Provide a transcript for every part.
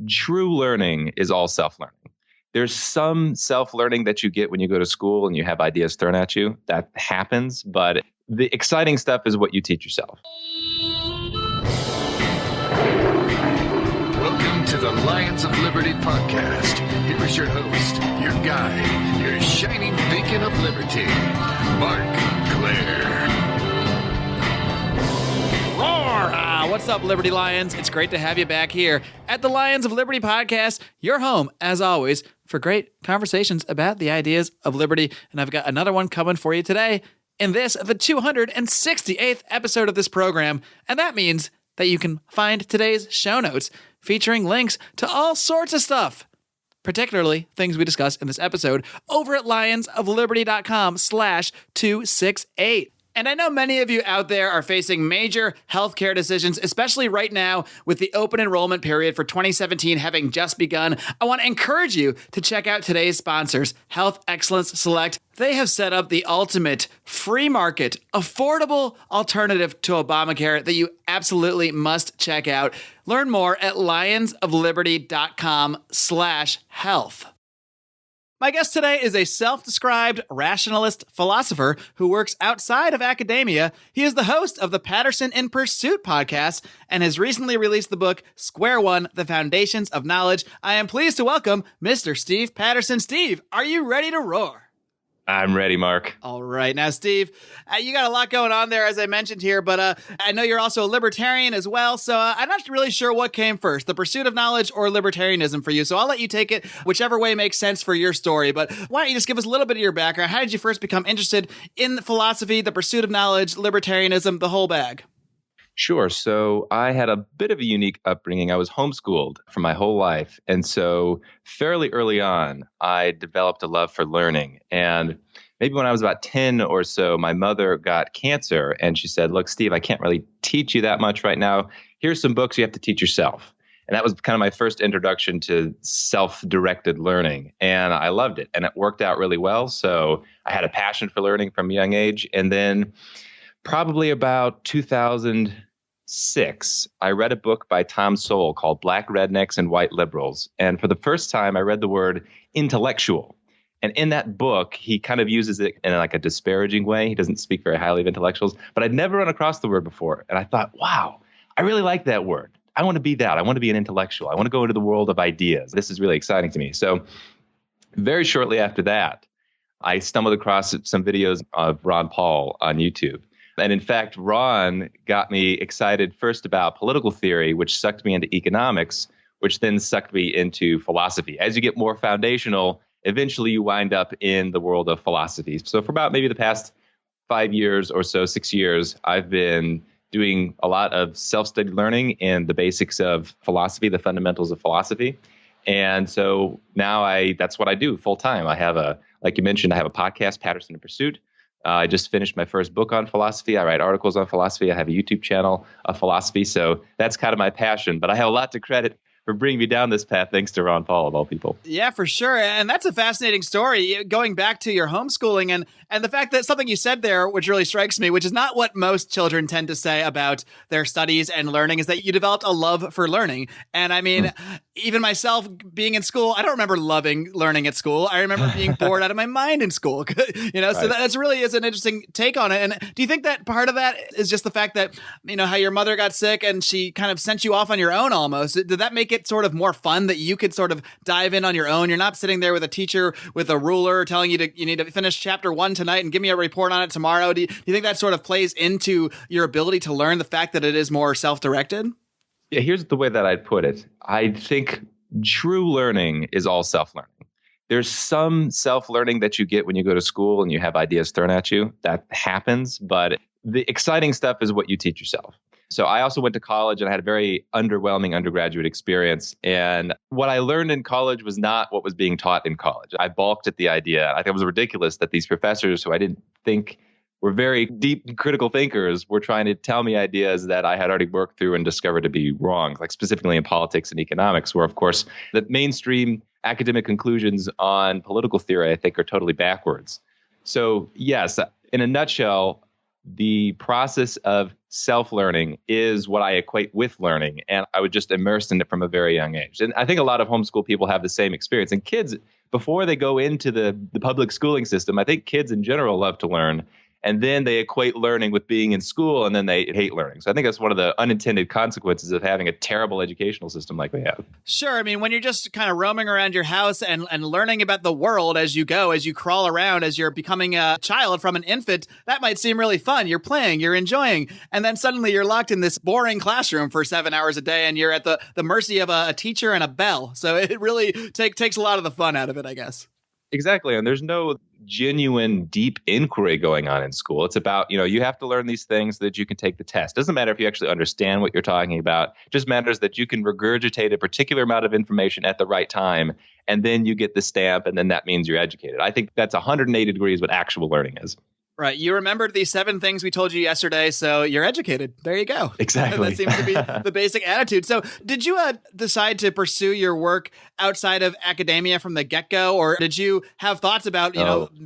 true learning is all self-learning. There's some self-learning that you get when you go to school and you have ideas thrown at you. That happens, but the exciting stuff is what you teach yourself. Welcome to the Lions of Liberty podcast. Here is your host, your guide, your shining beacon of liberty, Marc Claire. Roar! What's up, Liberty Lions? It's great to have you back here at the Lions of Liberty podcast, your home, as always, for great conversations about the ideas of liberty. And I've got another one coming for you today in this, the 268th episode of this program. And that means that you can find today's show notes featuring links to all sorts of stuff, particularly things we discuss in this episode, over at lionsofliberty.com/268. And I know many of you out there are facing major healthcare decisions, especially right now with the open enrollment period for 2017 having just begun. I want to encourage you to check out today's sponsors, Health Excellence Select. They have set up the ultimate free market, affordable alternative to Obamacare that you absolutely must check out. Learn more at lionsofliberty.com/health. My guest today is a self-described rationalist philosopher who works outside of academia. He is the host of the Patterson in Pursuit podcast and has recently released the book Square One, The Foundations of Knowledge. I am pleased to welcome Mr. Steve Patterson. Steve, are you ready to roar? I'm ready, Mark. All right. Now, Steve, you got a lot going on there, as I mentioned here, but I know you're also a libertarian as well, so I'm not really sure what came first, the pursuit of knowledge or libertarianism for you, so I'll let you take it whichever way makes sense for your story, but why don't you just give us a little bit of your background? How did you first become interested in philosophy, the pursuit of knowledge, libertarianism, the whole bag? Sure. So I had a bit of a unique upbringing. I was homeschooled for my whole life. And so fairly early on, I developed a love for learning. And maybe when I was about 10 or so, my mother got cancer. And she said, look, Steve, I can't really teach you that much right now. Here's some books you have to teach yourself. And that was kind of my first introduction to self-directed learning. And I loved it. And it worked out really well. So I had a passion for learning from a young age. And then probably about 2006, I read a book by Tom Sowell called Black Rednecks and White Liberals. And for the first time, I read the word intellectual. And in that book, he kind of uses it in like a disparaging way. He doesn't speak very highly of intellectuals, but I'd never run across the word before. And I thought, wow, I really like that word. I want to be that. I want to be an intellectual. I want to go into the world of ideas. This is really exciting to me. So very shortly after that, I stumbled across some videos of Ron Paul on YouTube. And in fact, Ron got me excited first about political theory, which sucked me into economics, which then sucked me into philosophy. As you get more foundational, eventually you wind up in the world of philosophy. So for about maybe the past 5 years or so, 6 years, I've been doing a lot of self-study learning in the basics of philosophy, the fundamentals of philosophy. And so now that's what I do full time. Like you mentioned, I have a podcast, Patterson in Pursuit. I just finished my first book on philosophy. I write articles on philosophy. I have a YouTube channel of philosophy. So that's kind of my passion. But I have a lot to credit for bringing me down this path, thanks to Ron Paul, of all people. Yeah, for sure. And that's a fascinating story, going back to your homeschooling and the fact that something you said there, which really strikes me, which is not what most children tend to say about their studies and learning, is that you developed a love for learning. And I mean, even myself being in school, I don't remember loving learning at school. I remember being bored out of my mind in school, so that's really is an interesting take on it. And do you think that part of that is just the fact that, how your mother got sick and she kind of sent you off on your own almost? Did that make it sort of more fun that you could sort of dive in on your own? You're not sitting there with a teacher with a ruler telling you need to finish chapter 1 tonight and give me a report on it tomorrow. Do you think that sort of plays into your ability to learn, the fact that it is more self-directed? Yeah, here's the way that I'd put it. I think true learning is all self-learning. There's some self-learning that you get when you go to school and you have ideas thrown at you. That happens, but the exciting stuff is what you teach yourself. So I also went to college and I had a very underwhelming undergraduate experience. And what I learned in college was not what was being taught in college. I balked at the idea. I think it was ridiculous that these professors who I didn't think were very deep critical thinkers were trying to tell me ideas that I had already worked through and discovered to be wrong, like specifically in politics and economics, where, of course, the mainstream academic conclusions on political theory, I think, are totally backwards. So, yes, in a nutshell, the process of self-learning is what I equate with learning. And I was just immersed in it from a very young age. And I think a lot of homeschool people have the same experience. And kids, before they go into the public schooling system, I think kids in general love to learn. And then they equate learning with being in school, and then they hate learning. So I think that's one of the unintended consequences of having a terrible educational system like we have. Sure. I mean, when you're just kind of roaming around your house and learning about the world as you go, as you crawl around, as you're becoming a child from an infant, that might seem really fun. You're playing, you're enjoying. And then suddenly you're locked in this boring classroom for 7 hours a day, and you're at the mercy of a teacher and a bell. So it really takes a lot of the fun out of it, I guess. Exactly. And there's no genuine deep inquiry going on in school. It's about, you have to learn these things so that you can take the test. Doesn't matter if you actually understand what you're talking about. It just matters that you can regurgitate a particular amount of information at the right time, and then you get the stamp, and then that means you're educated. I think that's 180 degrees what actual learning is. Right. You remembered these 7 things we told you yesterday, so you're educated. There you go. Exactly. That seems to be the basic attitude. So did you decide to pursue your work outside of academia from the get-go, or did you have thoughts about,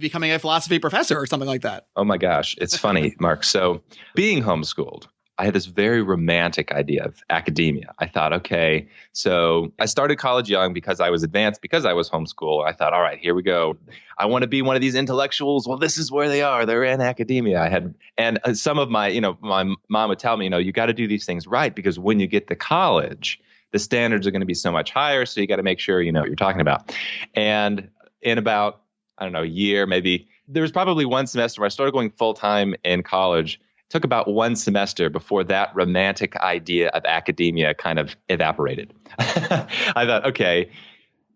becoming a philosophy professor or something like that? Oh, my gosh. It's funny, Mark. So being homeschooled, I had this very romantic idea of academia. I thought, okay, so I started college young because I was advanced, because I was homeschooled. I thought, all right, here we go. I want to be one of these intellectuals. Well, this is where they are. They're in academia. And some of my mom would tell me, you got to do these things right, because when you get to college, the standards are going to be so much higher. So you got to make sure you know what you're talking about. And in about, a year, maybe, there was probably one semester where I started going full time in college. Took about one semester before that romantic idea of academia kind of evaporated. I thought, okay,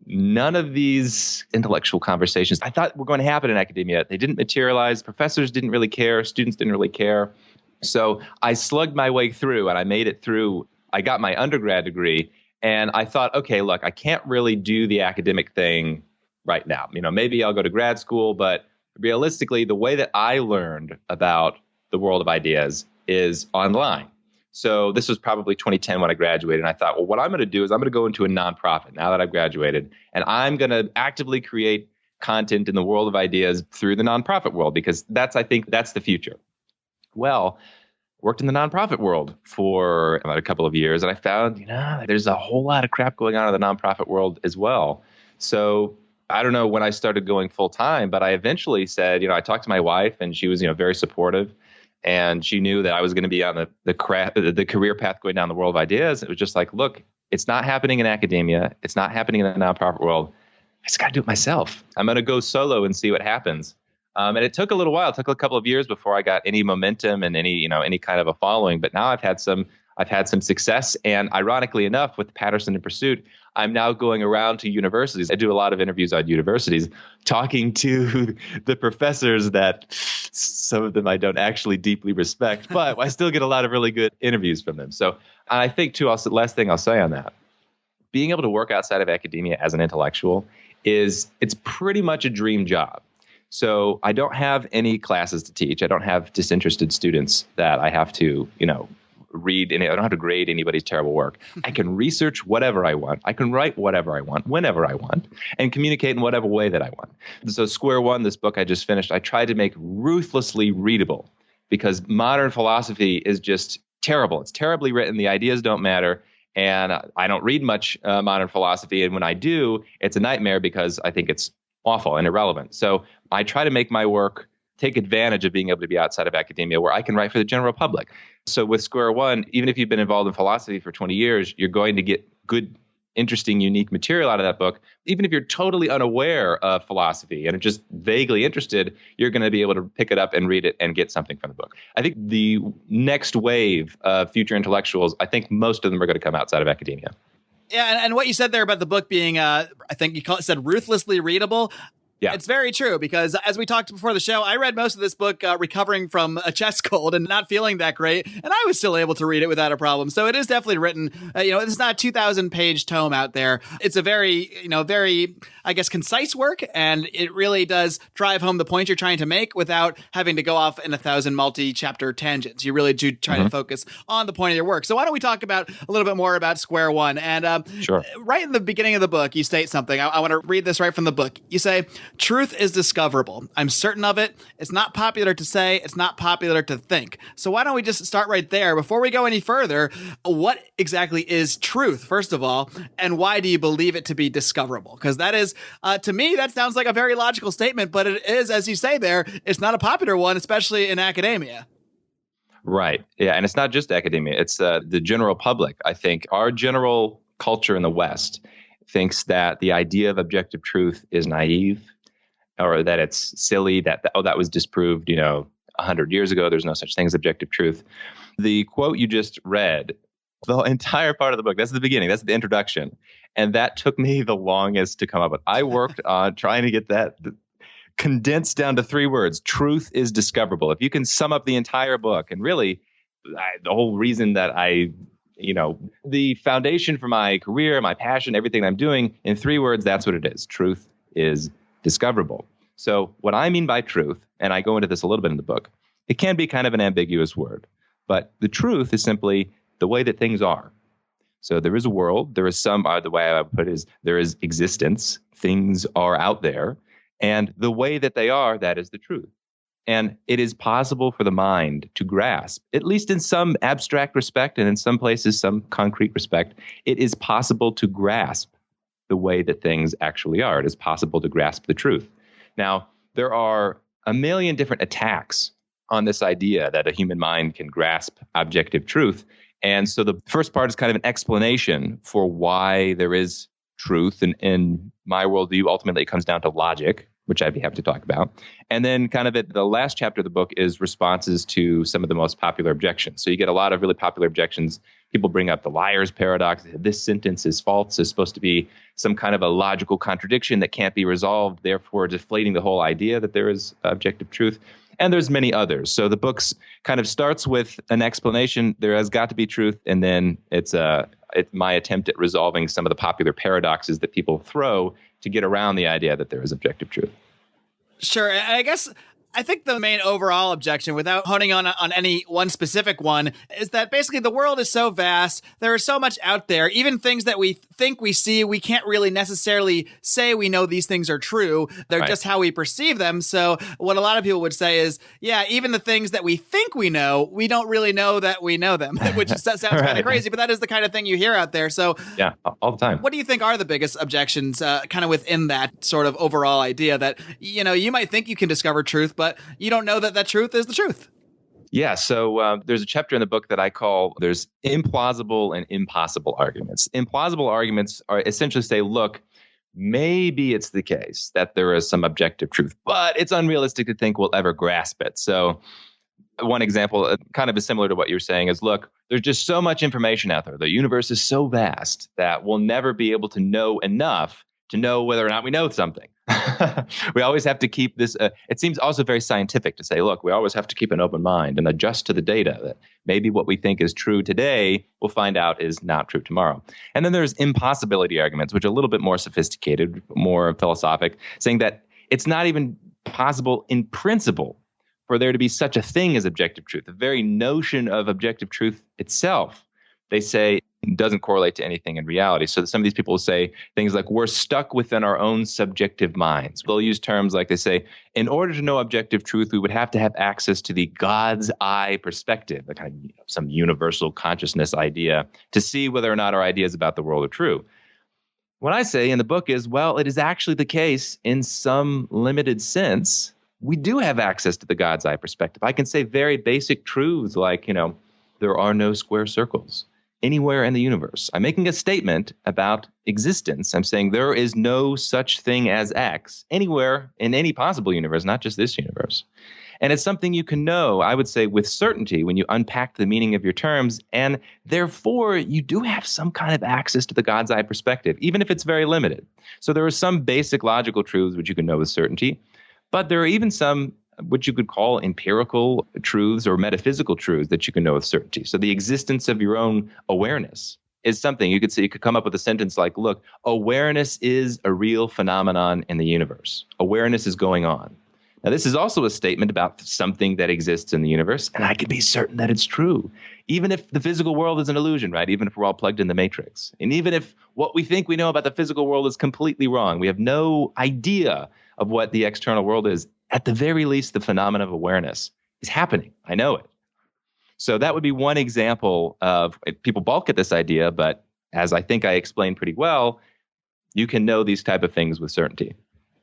none of these intellectual conversations I thought were going to happen in academia. They didn't materialize. Professors didn't really care. Students didn't really care. So I slugged my way through, and I made it through. I got my undergrad degree, and I thought, okay, look, I can't really do the academic thing right now. Maybe I'll go to grad school, but realistically, the way that I learned about the world of ideas is online. So this was probably 2010 when I graduated. And I thought, well, what I'm going to do is I'm going to go into a nonprofit now that I've graduated, and I'm going to actively create content in the world of ideas through the nonprofit world, because I think that's the future. Well, worked in the nonprofit world for about a couple of years, and I found, there's a whole lot of crap going on in the nonprofit world as well. So I don't know when I started going full time, but I eventually said, I talked to my wife, and she was, very supportive. And she knew that I was going to be on the career path going down the world of ideas. It was just like, look, it's not happening in academia. It's not happening in the nonprofit world. I just got to do it myself. I'm going to go solo and see what happens. And it took a little while. It took a couple of years before I got any momentum and any kind of a following. But now I've had some success. And ironically enough, with Patterson and Pursuit, I'm now going around to universities. I do a lot of interviews on universities, talking to the professors that some of them I don't actually deeply respect, but I still get a lot of really good interviews from them. So I think, too, last thing I'll say on that, being able to work outside of academia as an intellectual it's pretty much a dream job. So I don't have any classes to teach. I don't have disinterested students that I have to, read. I don't have to grade anybody's terrible work. I can research whatever I want. I can write whatever I want, whenever I want, and communicate in whatever way that I want. So Square One, this book I just finished, I tried to make ruthlessly readable, because modern philosophy is just terrible. It's terribly written. The ideas don't matter. And I don't read much modern philosophy. And when I do, it's a nightmare, because I think it's awful and irrelevant. So I try to make my work take advantage of being able to be outside of academia, where I can write for the general public. So with Square One, even if you've been involved in philosophy for 20 years, you're going to get good, interesting, unique material out of that book. Even if you're totally unaware of philosophy and are just vaguely interested, you're going to be able to pick it up and read it and get something from the book. I think the next wave of future intellectuals, I think most of them are going to come outside of academia. Yeah, and what you said there about the book being, I think you said ruthlessly readable. Yeah. It's very true, because as we talked before the show, I read most of this book recovering from a chest cold and not feeling that great, and I was still able to read it without a problem. So it is definitely written, it's not a 2,000-page tome out there. It's a very, very, I guess, concise work, and it really does drive home the point you're trying to make without having to go off in 1,000 multi-chapter tangents. You really do try to focus on the point of your work. So why don't we talk about a little bit more about Square One? And Sure. Right in the beginning of the book, you state something. I want to read this right from the book. You say, truth is discoverable. I'm certain of it. It's not popular to say. It's not popular to think. So why don't we just start right there? Before we go any further, what exactly is truth, first of all, and why do you believe it to be discoverable? Because that is, to me, that sounds like a very logical statement, but it is, as you say there, it's not a popular one, especially in academia. Right. Yeah. And it's not just academia. It's the general public. I think our general culture in the West thinks that the idea of objective truth is naive, or that it's silly, that was disproved, 100 years ago. There's no such thing as objective truth. The quote you just read, the entire part of the book, that's the beginning, that's the introduction. And that took me the longest to come up with. I worked on trying to get that condensed down to 3 words. Truth is discoverable. If you can sum up the entire book, and really the whole reason that the foundation for my career, my passion, everything I'm doing, in 3 words, that's what it is. Truth is discoverable. So what I mean by truth, and I go into this a little bit in the book, it can be kind of an ambiguous word, but the truth is simply the way that things are. So there is a world, there is the way I would put it is there is existence, things are out there, and the way that they are, that is the truth. And it is possible for the mind to grasp, at least in some abstract respect, and in some places, some concrete respect, it is possible to grasp the way that things actually are. It is possible to grasp the truth. Now, there are a million different attacks on this idea that a human mind can grasp objective truth. And so the first part is kind of an explanation for why there is truth. And in my worldview, ultimately, it comes down to logic, which I'd be happy to talk about. And then kind of the last chapter of the book is responses to some of the most popular objections. So you get a lot of really popular objections. People bring up the liar's paradox. This sentence is false. It's supposed to be some kind of a logical contradiction that can't be resolved, therefore deflating the whole idea that there is objective truth. And there's many others. So the book kind of starts with an explanation. There has got to be truth. And then it's my attempt at resolving some of the popular paradoxes that people throw to get around the idea that there is objective truth. Sure. I think the main overall objection, without honing on any one specific one, is that basically the world is so vast. There is so much out there. Even things that we think we see, we can't really necessarily say we know these things are true. They're Right. just how we perceive them. So what a lot of people would say is, yeah, even the things that we think we know, we don't really know that we know them, which sounds kind Right. of crazy, but that is the kind of thing you hear out there. So Yeah, all the time. what do you think are the biggest objections kind of within that sort of overall idea that, you might think you can discover truth, but you don't know that truth is the truth? Yeah, so there's a chapter in the book that I call there's implausible and impossible arguments. Implausible arguments are essentially say, look, maybe it's the case that there is some objective truth, but it's unrealistic to think we'll ever grasp it. So one example kind of is similar to what you're saying is, look, there's just so much information out there. The universe is so vast that we'll never be able to know enough to know whether or not we know something. We always have to keep this. It seems also very scientific to say, look, we always have to keep an open mind and adjust to the data that maybe what we think is true today, we'll find out is not true tomorrow. And then there's impossibility arguments, which are a little bit more sophisticated, more philosophic, saying that it's not even possible in principle for there to be such a thing as objective truth. The very notion of objective truth itself, they say, doesn't correlate to anything in reality. So some of these people will say things like, we're stuck within our own subjective minds. They'll use terms like, they say, in order to know objective truth, we would have to have access to the God's eye perspective, the kind of some universal consciousness idea, to see whether or not our ideas about the world are true. What I say in the book is, well, it is actually the case in some limited sense. We do have access to the God's eye perspective. I can say very basic truths like, there are no square circles anywhere in the universe. I'm making a statement about existence. I'm saying there is no such thing as X anywhere in any possible universe, not just this universe. And it's something you can know, I would say, with certainty when you unpack the meaning of your terms. And therefore, you do have some kind of access to the God's eye perspective, even if it's very limited. So there are some basic logical truths which you can know with certainty, but there are even some what you could call empirical truths or metaphysical truths that you can know with certainty. So the existence of your own awareness is something you could say. You could come up with a sentence like, look, awareness is a real phenomenon in the universe. Awareness is going on. Now, this is also a statement about something that exists in the universe, and I can be certain that it's true, even if the physical world is an illusion, right? Even if we're all plugged in the matrix. And even if what we think we know about the physical world is completely wrong, we have no idea of what the external world is. At the very least, the phenomenon of awareness is happening. I know it. So that would be one example of people balk at this idea, but as I think I explained pretty well, you can know these type of things with certainty.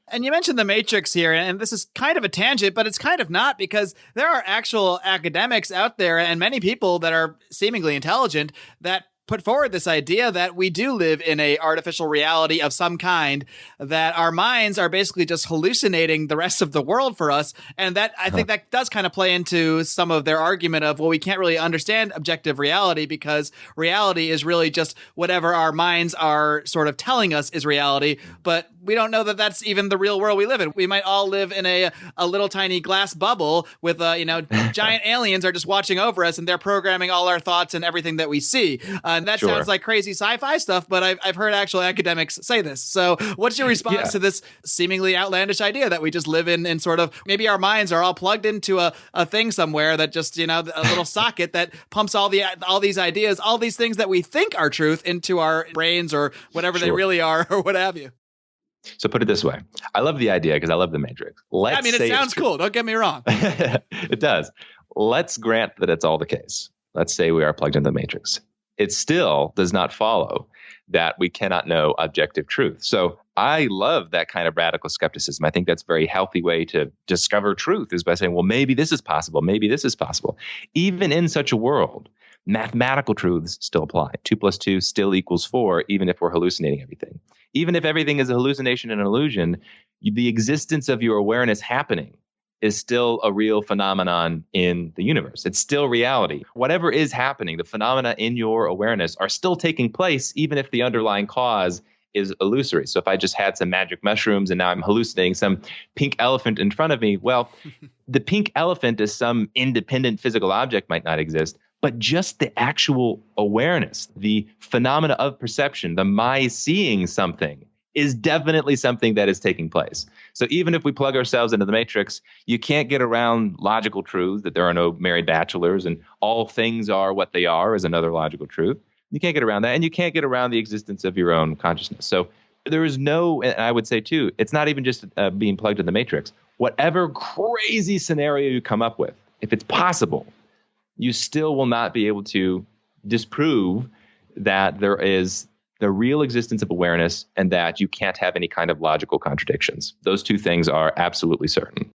And you mentioned the Matrix here, and this is kind of a tangent, but it's kind of not, because there are actual academics out there and many people that are seemingly intelligent that put forward this idea that we do live in a artificial reality of some kind, that our minds are basically just hallucinating the rest of the world for us. And that I think that does kind of play into some of their argument of, well, we can't really understand objective reality because reality is really just whatever our minds are sort of telling us is reality. But we don't know that that's even the real world we live in. We might all live in a little tiny glass bubble with, giant aliens are just watching over us and they're programming all our thoughts and everything that we see. And that sounds like crazy sci-fi stuff, but I've heard actual academics say this. So what's your response to this seemingly outlandish idea that we just live in sort of, maybe our minds are all plugged into a thing somewhere that just, a little socket that pumps all these ideas, all these things that we think are truth into our brains or whatever they really are or what have you. So put it this way. I love the idea because I love the Matrix. It sounds cool. Don't get me wrong. It does. Let's grant that it's all the case. Let's say we are plugged into the Matrix. It still does not follow that we cannot know objective truth. So I love that kind of radical skepticism. I think that's a very healthy way to discover truth, is by saying, well, maybe this is possible. Maybe this is possible. Even in such a world, mathematical truths still apply. 2 + 2 still equals 4, even if we're hallucinating everything. Even if everything is a hallucination and an illusion, the existence of your awareness happening is still a real phenomenon in the universe. It's still reality. Whatever is happening, the phenomena in your awareness are still taking place, even if the underlying cause is illusory. So if I just had some magic mushrooms and now I'm hallucinating some pink elephant in front of me, well, the pink elephant as some independent physical object might not exist, but just the actual awareness, the phenomena of perception, the my seeing something, is definitely something that is taking place. So even if we plug ourselves into the Matrix, you can't get around logical truths that there are no married bachelors and all things are what they are is another logical truth. You can't get around that, and you can't get around the existence of your own consciousness. So there is no, and I would say too, it's not even just being plugged in the Matrix. Whatever crazy scenario you come up with, if it's possible, you still will not be able to disprove that there is the real existence of awareness and that you can't have any kind of logical contradictions. Those two things are absolutely certain.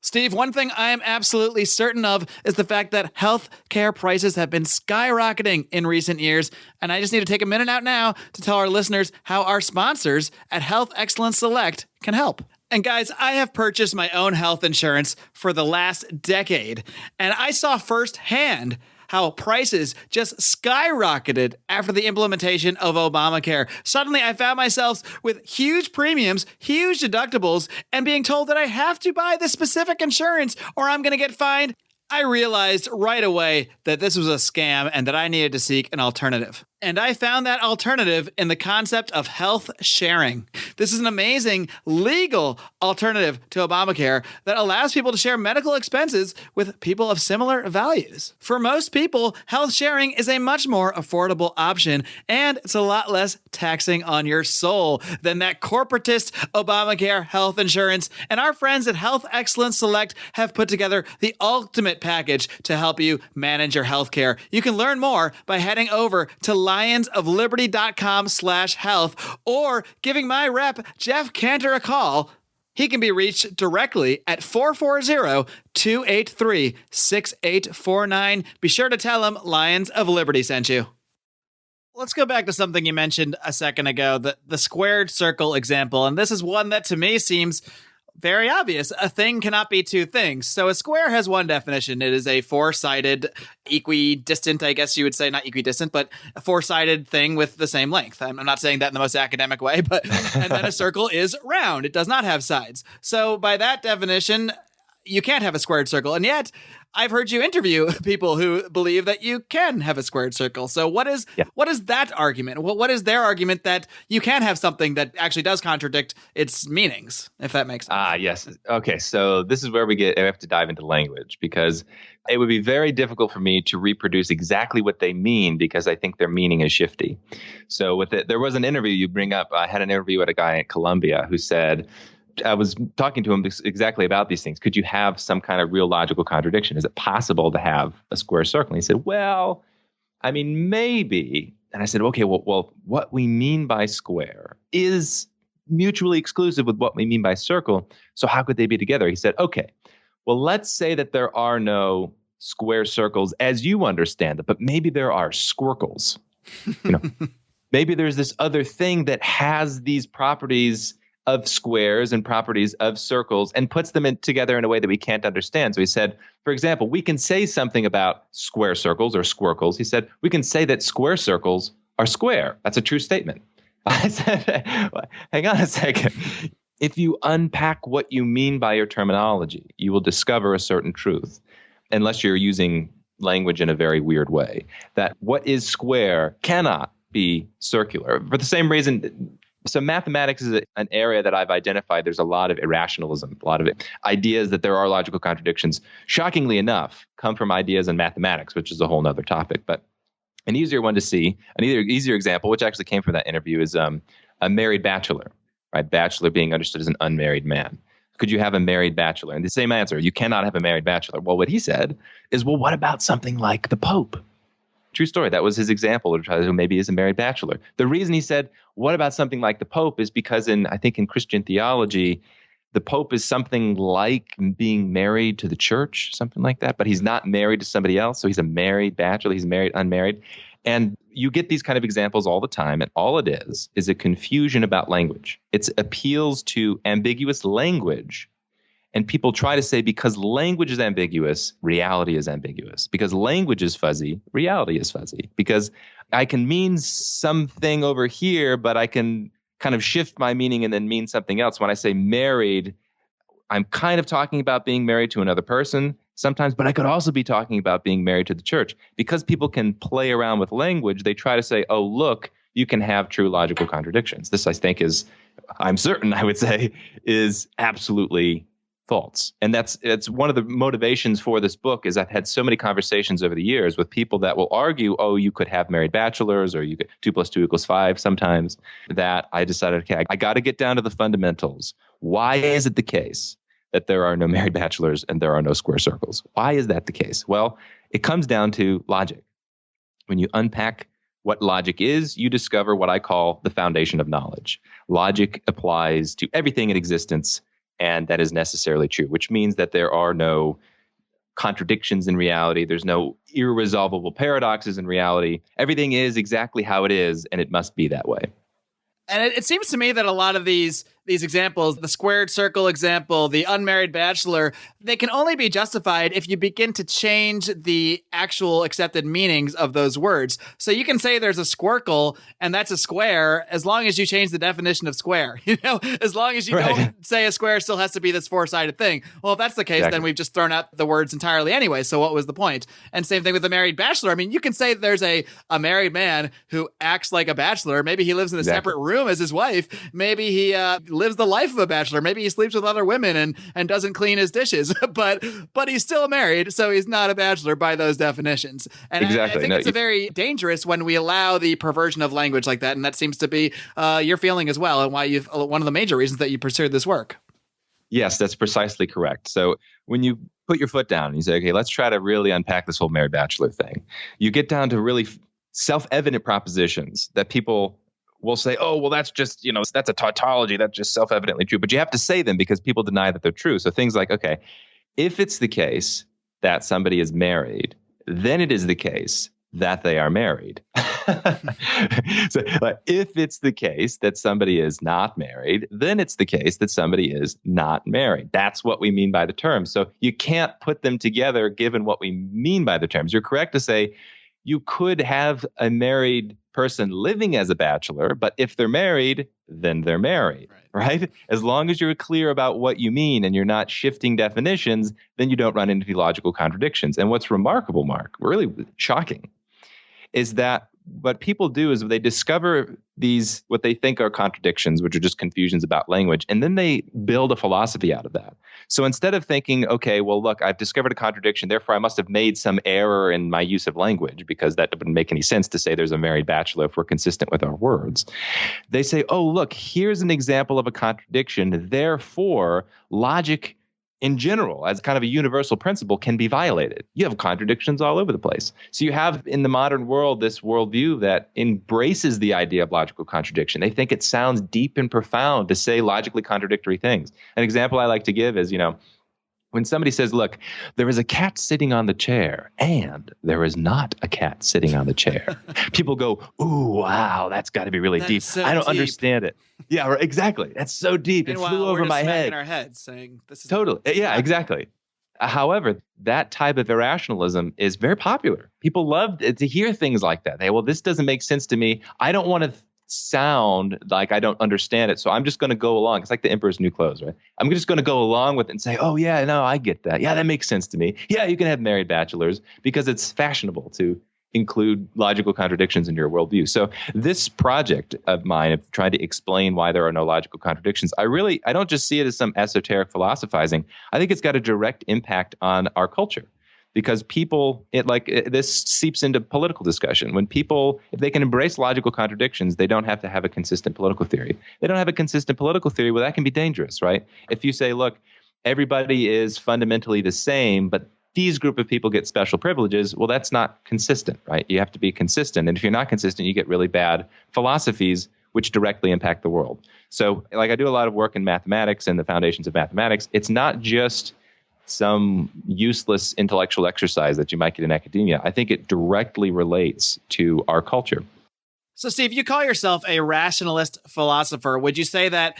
Steve, one thing I am absolutely certain of is the fact that health care prices have been skyrocketing in recent years. And I just need to take a minute out now to tell our listeners how our sponsors at Health Excellence Select can help. And guys, I have purchased my own health insurance for the last decade, and I saw firsthand how prices just skyrocketed after the implementation of Obamacare. Suddenly, I found myself with huge premiums, huge deductibles, and being told that I have to buy this specific insurance or I'm going to get fined. I realized right away that this was a scam and that I needed to seek an alternative. And I found that alternative in the concept of health sharing. This is an amazing legal alternative to Obamacare that allows people to share medical expenses with people of similar values. For most people, health sharing is a much more affordable option, and it's a lot less taxing on your soul than that corporatist Obamacare health insurance. And our friends at Health Excellence Select have put together the ultimate package to help you manage your health care. You can learn more by heading over to lionsofliberty.com/health or giving my rep, Jeff Cantor, a call. He can be reached directly at 440-283-6849. Be sure to tell him Lions of Liberty sent you. Let's go back to something you mentioned a second ago, the squared circle example. And this is one that to me seems very obvious. A thing cannot be two things. So a square has one definition. It is a four-sided, equidistant, I guess you would say, not equidistant, but a four-sided thing with the same length. I'm not saying that in the most academic way, but and then a circle is round. It does not have sides. So by that definition, you can't have a squared circle. And yet I've heard you interview people who believe that you can have a squared circle. So what is that argument? What is their argument that you can have something that actually does contradict its meanings, if that makes sense? Yes. Okay. So this is where we have to dive into language, because it would be very difficult for me to reproduce exactly what they mean, because I think their meaning is shifty. So there was an interview you bring up. I had an interview with a guy at Columbia who said, I was talking to him exactly about these things. Could you have some kind of real logical contradiction? Is it possible to have a square circle? And he said, well, I mean, maybe. And I said, okay, well, what we mean by square is mutually exclusive with what we mean by circle. So how could they be together? He said, okay, well, let's say that there are no square circles as you understand it, but maybe there are squircles. Maybe there's this other thing that has these properties of squares and properties of circles and puts them together in a way that we can't understand. So he said, for example, we can say something about square circles or squircles. He said, we can say that square circles are square. That's a true statement. I said, hang on a second. If you unpack what you mean by your terminology, you will discover a certain truth, unless you're using language in a very weird way, that what is square cannot be circular. For the same reason, so mathematics is an area that I've identified. There's a lot of irrationalism, a lot of ideas that there are logical contradictions. Shockingly enough, come from ideas in mathematics, which is a whole nother topic. But an easier one to see, easier example, which actually came from that interview, is a married bachelor, right? Bachelor being understood as an unmarried man. Could you have a married bachelor? And the same answer, you cannot have a married bachelor. Well, what he said is, well, what about something like the Pope? True story. That was his example, who maybe is a married bachelor. The reason he said, what about something like the Pope, is because I think in Christian theology, the Pope is something like being married to the church, something like that, but he's not married to somebody else. So he's a married bachelor. He's married, unmarried. And you get these kind of examples all the time. And all it is a confusion about language. It appeals to ambiguous language. And people try to say, because language is ambiguous, reality is ambiguous. Because language is fuzzy, reality is fuzzy. Because I can mean something over here, but I can kind of shift my meaning and then mean something else. When I say married, I'm kind of talking about being married to another person sometimes, but I could also be talking about being married to the church. Because people can play around with language, they try to say, oh, look, you can have true logical contradictions. This, I think, I'm certain, I would say, is absolutely false. And that's one of the motivations for this book. Is I've had so many conversations over the years with people that will argue, oh, you could have married bachelors, or you could 2 + 2 = 5 sometimes, that I decided, okay, I got to get down to the fundamentals. Why is it the case that there are no married bachelors and there are no square circles? Why is that the case? Well, it comes down to logic. When you unpack what logic is, you discover what I call the foundation of knowledge. Logic applies to everything in existence, and that is necessarily true, which means that there are no contradictions in reality. There's no irresolvable paradoxes in reality. Everything is exactly how it is, and it must be that way. And it seems to me that a lot of these examples, the squared circle example, the unmarried bachelor, they can only be justified if you begin to change the actual accepted meanings of those words. So you can say there's a squircle and that's a square as long as you change the definition of square. As long as you don't say a square still has to be this 4-sided thing. Well, if that's the case, then we've just thrown out the words entirely anyway. So what was the point? And same thing with the married bachelor. I mean, you can say there's a married man who acts like a bachelor. Maybe he lives in a separate room as his wife. Maybe he lives the life of a bachelor. Maybe he sleeps with other women and doesn't clean his dishes, but he's still married, so he's not a bachelor by those definitions. And I think it's very dangerous when we allow the perversion of language like that, and that seems to be your feeling as well, and why one of the major reasons that you pursued this work. Yes, that's precisely correct. So when you put your foot down and you say, okay, let's try to really unpack this whole married bachelor thing, you get down to really self-evident propositions that people will say, oh, well, that's just, that's a tautology. That's just self-evidently true. But you have to say them because people deny that they're true. So things like, okay, if it's the case that somebody is married, then it is the case that they are married. So if it's the case that somebody is not married, then it's the case that somebody is not married. That's what we mean by the term. So you can't put them together given what we mean by the terms. You're correct to say, you could have a married person living as a bachelor, but if they're married, then they're married, right? As long as you're clear about what you mean and you're not shifting definitions, then you don't run into theological contradictions. And what's remarkable, Mark, really shocking, is that what people do is they discover these, what they think are contradictions, which are just confusions about language, and then they build a philosophy out of that. So instead of thinking, okay, well, look, I've discovered a contradiction, therefore I must have made some error in my use of language, because that wouldn't make any sense to say there's a married bachelor if we're consistent with our words. They say, oh, look, here's an example of a contradiction, therefore logic in general, as kind of a universal principle, can be violated. You have contradictions all over the place. So you have in the modern world this worldview that embraces the idea of logical contradiction. They think it sounds deep and profound to say logically contradictory things. An example I like to give is, when somebody says, look, there is a cat sitting on the chair and there is not a cat sitting on the chair. People go, ooh, wow, that's got to be really deep. So I don't deep. Understand it. Yeah, right, exactly. That's so deep. It flew over my head. In our heads saying, this is totally. Yeah, exactly. However, that type of irrationalism is very popular. People love to hear things like that. Well, this doesn't make sense to me. I don't want to sound like I don't understand it. So I'm just going to go along. It's like the emperor's new clothes, right? I'm just going to go along with it and say, oh, yeah, no, I get that. Yeah, that makes sense to me. Yeah, you can have married bachelors because it's fashionable to include logical contradictions in your worldview. So this project of mine of trying to explain why there are no logical contradictions, I don't just see it as some esoteric philosophizing. I think it's got a direct impact on our culture. Because this seeps into political discussion. When people, if they can embrace logical contradictions, they don't have to have a consistent political theory. They don't have a consistent political theory, well, that can be dangerous, right? If you say, look, everybody is fundamentally the same, but these group of people get special privileges, well, that's not consistent, right? You have to be consistent. And if you're not consistent, you get really bad philosophies which directly impact the world. So I do a lot of work in mathematics and the foundations of mathematics. It's not just some useless intellectual exercise that you might get in academia. I think it directly relates to our culture. So, Steve, you call yourself a rationalist philosopher. Would you say that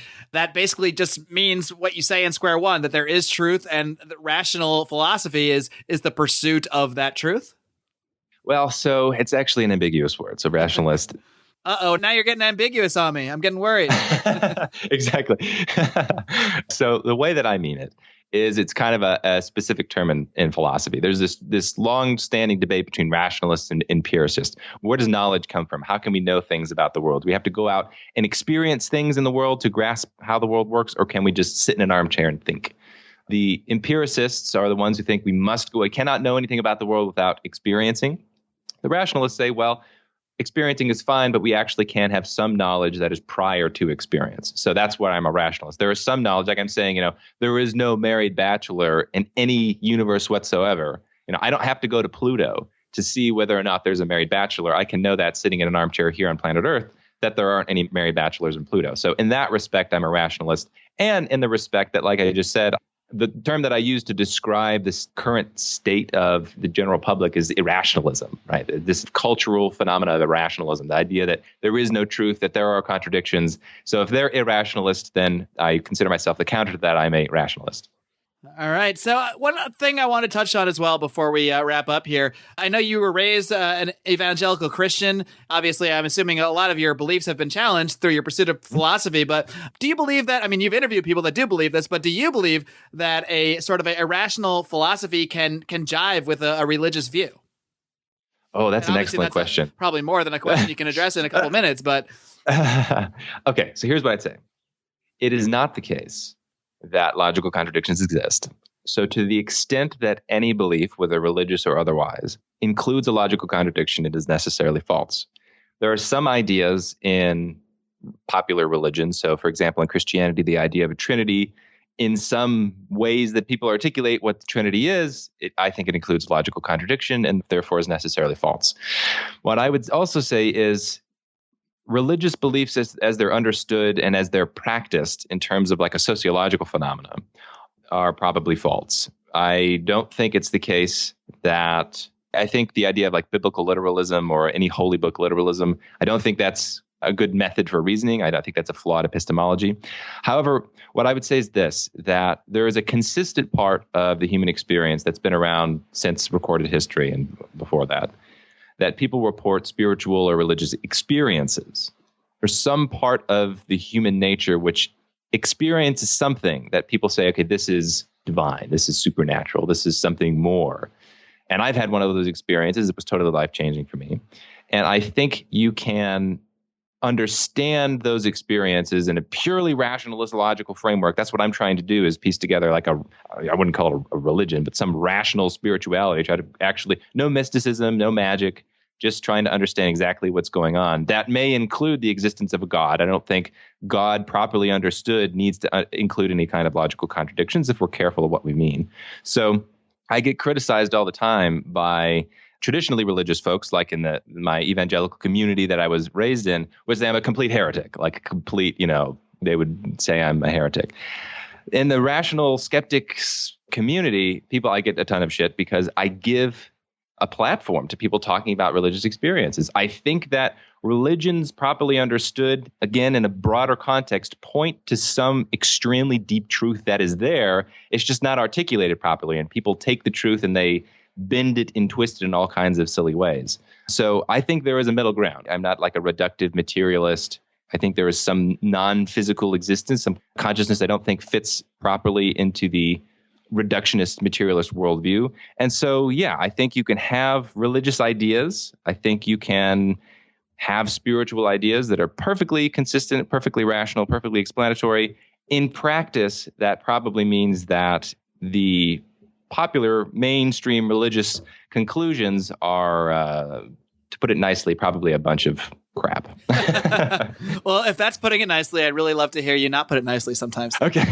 basically just means what you say in square one, that there is truth and that rational philosophy is the pursuit of that truth? Well, so it's actually an ambiguous word. So rationalist. Uh-oh, now you're getting ambiguous on me. I'm getting worried. Exactly. So the way that I mean it is it's kind of a specific term in philosophy. There's this long-standing debate between rationalists and empiricists. Where does knowledge come from? How can we know things about the world? Do we have to go out and experience things in the world to grasp how the world works, or can we just sit in an armchair and think? The empiricists are the ones who think we cannot know anything about the world without experiencing. The rationalists say, well, experiencing is fine, but we actually can have some knowledge that is prior to experience. So that's why I'm a rationalist. There is some knowledge, like I'm saying, there is no married bachelor in any universe whatsoever. I don't have to go to Pluto to see whether or not there's a married bachelor. I can know that sitting in an armchair here on planet Earth, that there aren't any married bachelors in Pluto. So in that respect, I'm a rationalist. And in the respect that, like I just said, the term that I use to describe this current state of the general public is irrationalism, right? This cultural phenomena of irrationalism, the idea that there is no truth, that there are contradictions. So if they're irrationalist, then I consider myself the counter to that. I'm a rationalist. All right. So one thing I want to touch on as well before we wrap up here. I know you were raised an evangelical Christian. Obviously, I'm assuming a lot of your beliefs have been challenged through your pursuit of philosophy. But do you believe that? I mean, you've interviewed people that do believe this, but do you believe that a sort of a irrational philosophy can jive with a religious view? Oh, that's an excellent question. Probably more than a question you can address in a couple minutes, but. Okay, so here's what I'd say. It is not the case that logical contradictions exist. So to the extent that any belief, whether religious or otherwise, includes a logical contradiction, it is necessarily false. There are some ideas in popular religion. So for example, in Christianity, the idea of a Trinity, in some ways that people articulate what the Trinity is, I think it includes logical contradiction and therefore is necessarily false. What I would also say is religious beliefs as they're understood and as they're practiced in terms of like a sociological phenomenon are probably false. I don't think it's the case that I think the idea of like biblical literalism or any holy book literalism, I don't think that's a good method for reasoning. I don't think that's a flawed epistemology. However, what I would say is this, that there is a consistent part of the human experience that's been around since recorded history and before that that people report spiritual or religious experiences. There's some part of the human nature which experiences something that people say, okay, this is divine, this is supernatural, this is something more. And I've had one of those experiences. It was totally life-changing for me. And I think you can understand those experiences in a purely rationalist, logical framework. That's what I'm trying to do, is piece together like I wouldn't call it a religion, but some rational spirituality. Try to actually, no mysticism, no magic, just trying to understand exactly what's going on. That may include the existence of a God. I don't think God properly understood needs to include any kind of logical contradictions if we're careful of what we mean. So I get criticized all the time by traditionally religious folks, like in my evangelical community that I was raised in, would say I'm a complete heretic, like a complete, they would say I'm a heretic. In the rational skeptics community, I get a ton of shit because I give a platform to people talking about religious experiences. I think that religions properly understood, again, in a broader context, point to some extremely deep truth that is there. It's just not articulated properly. And people take the truth and they bend it and twist it in all kinds of silly ways. So I think there is a middle ground. I'm not like a reductive materialist. I think there is some non-physical existence, some consciousness I don't think fits properly into the reductionist materialist worldview. And so, yeah, I think you can have religious ideas. I think you can have spiritual ideas that are perfectly consistent, perfectly rational, perfectly explanatory. In practice, that probably means that the popular mainstream religious conclusions are, to put it nicely, probably a bunch of crap. Well, if that's putting it nicely, I'd really love to hear you not put it nicely sometimes. Okay.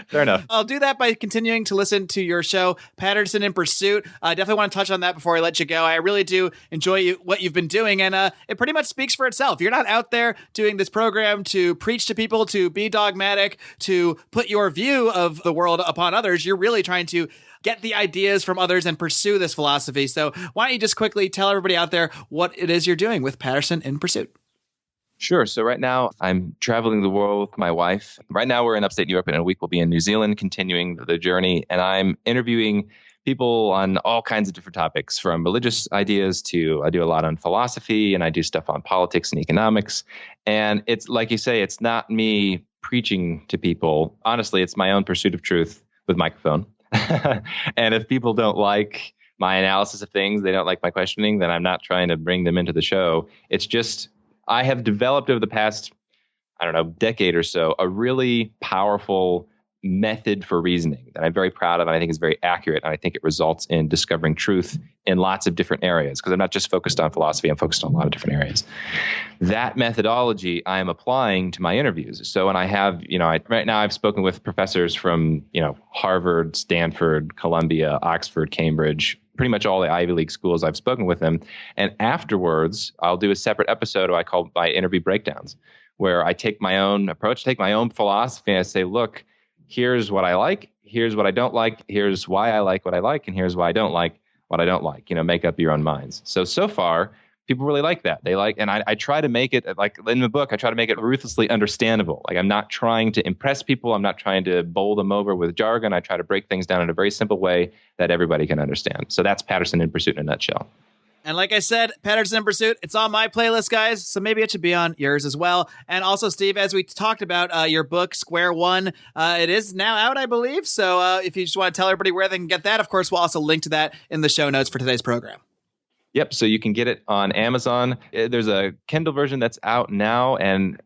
Fair enough. I'll do that by continuing to listen to your show, Patterson in Pursuit. I definitely want to touch on that before I let you go. I really do enjoy what you've been doing, and it pretty much speaks for itself. You're not out there doing this program to preach to people, to be dogmatic, to put your view of the world upon others. You're really trying to get the ideas from others and pursue this philosophy. So why don't you just quickly tell everybody out there what it is you're doing with Patterson in Pursuit? Sure. So right now I'm traveling the world with my wife. Right now we're in upstate New York, and in a week we'll be in New Zealand continuing the journey. And I'm interviewing people on all kinds of different topics, from religious ideas to, I do a lot on philosophy, and I do stuff on politics and economics. And it's like you say, it's not me preaching to people. Honestly, it's my own pursuit of truth with microphone. And if people don't like my analysis of things, they don't like my questioning, then I'm not trying to bring them into the show. It's just, I have developed over the past, decade or so, a really powerful method for reasoning that I'm very proud of, and I think is very accurate. And I think it results in discovering truth in lots of different areas, because I'm not just focused on philosophy, I'm focused on a lot of different areas. That methodology I am applying to my interviews. So, and I have, right now I've spoken with professors from, Harvard, Stanford, Columbia, Oxford, Cambridge, pretty much all the Ivy League schools. I've spoken with them. And afterwards, I'll do a separate episode I call my interview breakdowns, where I take my own approach, take my own philosophy, and I say, look, here's what I like, here's what I don't like, here's why I like what I like, and here's why I don't like what I don't like. Make up your own minds. So far, people really like that. They like, and I try to make it, like in the book, I try to make it ruthlessly understandable. Like, I'm not trying to impress people. I'm not trying to bowl them over with jargon. I try to break things down in a very simple way that everybody can understand. So that's Patterson in Pursuit in a nutshell. And like I said, Patterson in Pursuit, it's on my playlist, guys, so maybe it should be on yours as well. And also, Steve, as we talked about your book, Square One, it is now out, I believe. So if you just want to tell everybody where they can get that, of course, we'll also link to that in the show notes for today's program. Yep. So you can get it on Amazon. There's a Kindle version that's out now, and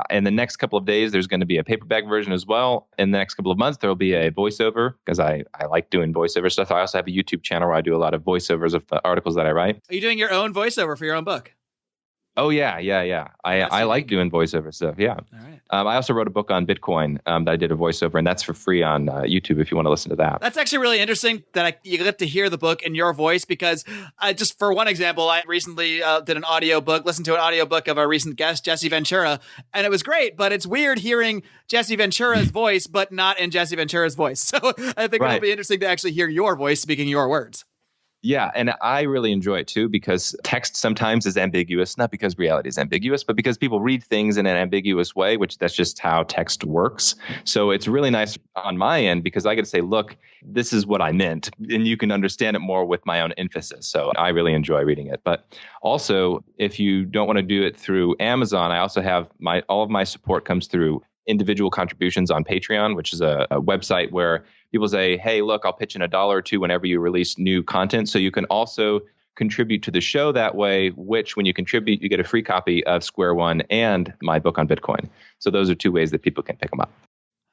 in the next couple of days, there's going to be a paperback version as well. In the next couple of months, there will be a voiceover, because I like doing voiceover stuff. I also have a YouTube channel where I do a lot of voiceovers of the articles that I write. Are you doing your own voiceover for your own book? Oh, yeah. I like doing voiceover stuff. Yeah. All right. I also wrote a book on Bitcoin that I did a voiceover, and that's for free on YouTube if you want to listen to that. That's actually really interesting that you get to hear the book in your voice, because just for one example, I recently did an audiobook, listened to an audiobook of our recent guest, Jesse Ventura, and it was great, but it's weird hearing Jesse Ventura's voice, but not in Jesse Ventura's voice. So I think it'll be interesting to actually hear your voice speaking your words. Yeah, and I really enjoy it too because text sometimes is ambiguous, not because reality is ambiguous, but because people read things in an ambiguous way, which that's just how text works. So it's really nice on my end because I get to say, look, this is what I meant, and you can understand it more with my own emphasis. So I really enjoy reading it. But also, if you don't want to do it through Amazon, I also have all of my support comes through individual contributions on Patreon, which is a website where people say, hey, look, I'll pitch in $1 or $2 whenever you release new content. So you can also contribute to the show that way, which when you contribute, you get a free copy of Square One and my book on Bitcoin. So those are two ways that people can pick them up.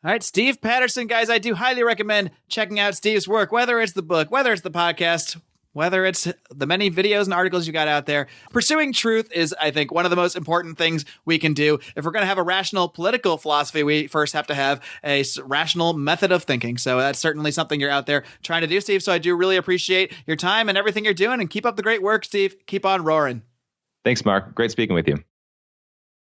All right, Steve Patterson, guys, I do highly recommend checking out Steve's work, whether it's the book, whether it's the podcast, whether it's the many videos and articles you got out there. Pursuing truth is, I think, one of the most important things we can do. If we're going to have a rational political philosophy, we first have to have a rational method of thinking. So that's certainly something you're out there trying to do, Steve. So I do really appreciate your time and everything you're doing. And keep up the great work, Steve. Keep on roaring. Thanks, Mark. Great speaking with you.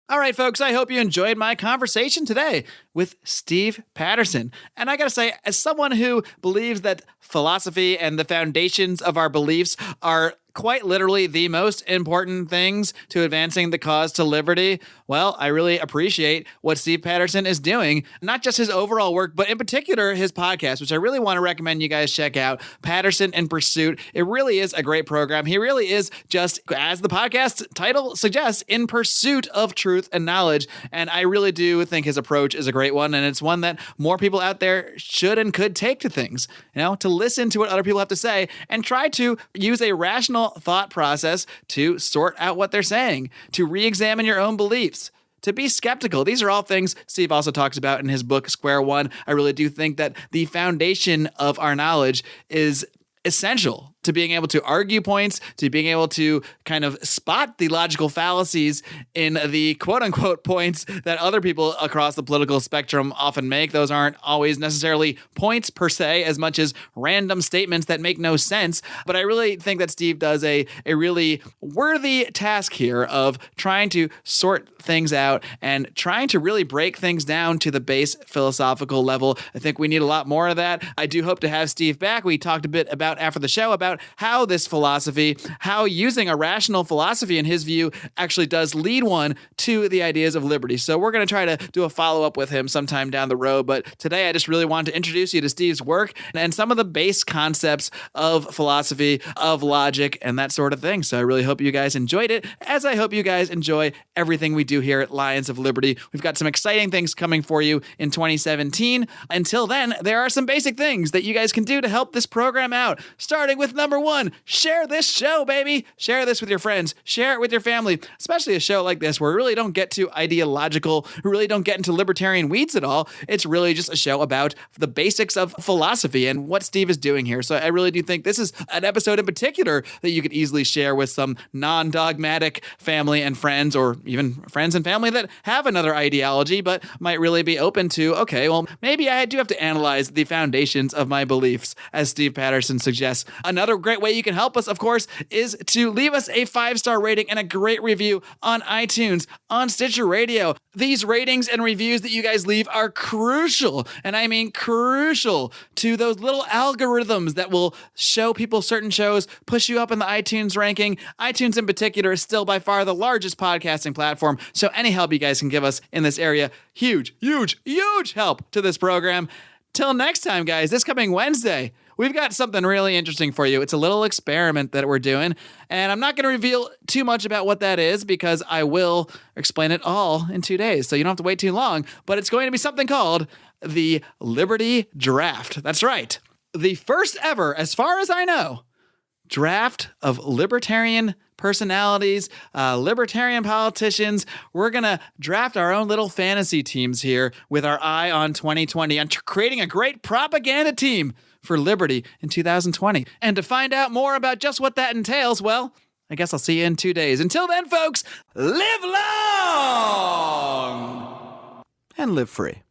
All right, folks, I hope you enjoyed my conversation today with Steve Patterson. And I got to say, as someone who believes that philosophy and the foundations of our beliefs are quite literally the most important things to advancing the cause to liberty, well, I really appreciate what Steve Patterson is doing, not just his overall work, but in particular his podcast, which I really want to recommend you guys check out, Patterson in Pursuit. It really is a great program. He really is just, as the podcast title suggests, in pursuit of truth and knowledge. And I really do think his approach is a great one. And it's one that more people out there should and could take to things, to listen to what other people have to say and try to use a rational thought process to sort out what they're saying, to re-examine your own beliefs, to be skeptical. These are all things Steve also talks about in his book, Square One. I really do think that the foundation of our knowledge is essential to being able to argue points, to being able to kind of spot the logical fallacies in the quote-unquote points that other people across the political spectrum often make. Those aren't always necessarily points per se, as much as random statements that make no sense. But I really think that Steve does a really worthy task here of trying to sort things out and trying to really break things down to the base philosophical level. I think we need a lot more of that. I do hope to have Steve back. We talked a bit about after the show about how this philosophy, how using a rational philosophy in his view actually does lead one to the ideas of liberty. So we're going to try to do a follow-up with him sometime down the road. But today I just really wanted to introduce you to Steve's work and some of the base concepts of philosophy, of logic, and that sort of thing. So I really hope you guys enjoyed it, as I hope you guys enjoy everything we do here at Lions of Liberty. We've got some exciting things coming for you in 2017. Until then, there are some basic things that you guys can do to help this program out, starting with number one, share this show, baby. Share this with your friends. Share it with your family, especially a show like this where we really don't get to ideological, we really don't get into libertarian weeds at all. It's really just a show about the basics of philosophy and what Steve is doing here. So I really do think this is an episode in particular that you could easily share with some non-dogmatic family and friends, or even friends and family that have another ideology, but might really be open to, okay, well, maybe I do have to analyze the foundations of my beliefs, as Steve Patterson suggests. Another great way you can help us, of course, is to leave us a 5-star rating and a great review on iTunes, on Stitcher Radio. These ratings and reviews that you guys leave are crucial, and I mean crucial, to those little algorithms that will show people certain shows, push you up in the iTunes ranking. iTunes in particular is still by far the largest podcasting platform, so any help you guys can give us in this area, huge, huge, huge help to this program. Till next time, guys, this coming Wednesday, we've got something really interesting for you. It's a little experiment that we're doing, and I'm not going to reveal too much about what that is because I will explain it all in 2 days, so you don't have to wait too long, but it's going to be something called the Liberty Draft. That's right. The first ever, as far as I know, draft of libertarian personalities, libertarian politicians. We're going to draft our own little fantasy teams here with our eye on 2020 and creating a great propaganda team for liberty in 2020. And to find out more about just what that entails, well, I guess I'll see you in 2 days. Until then, folks, live long and live free.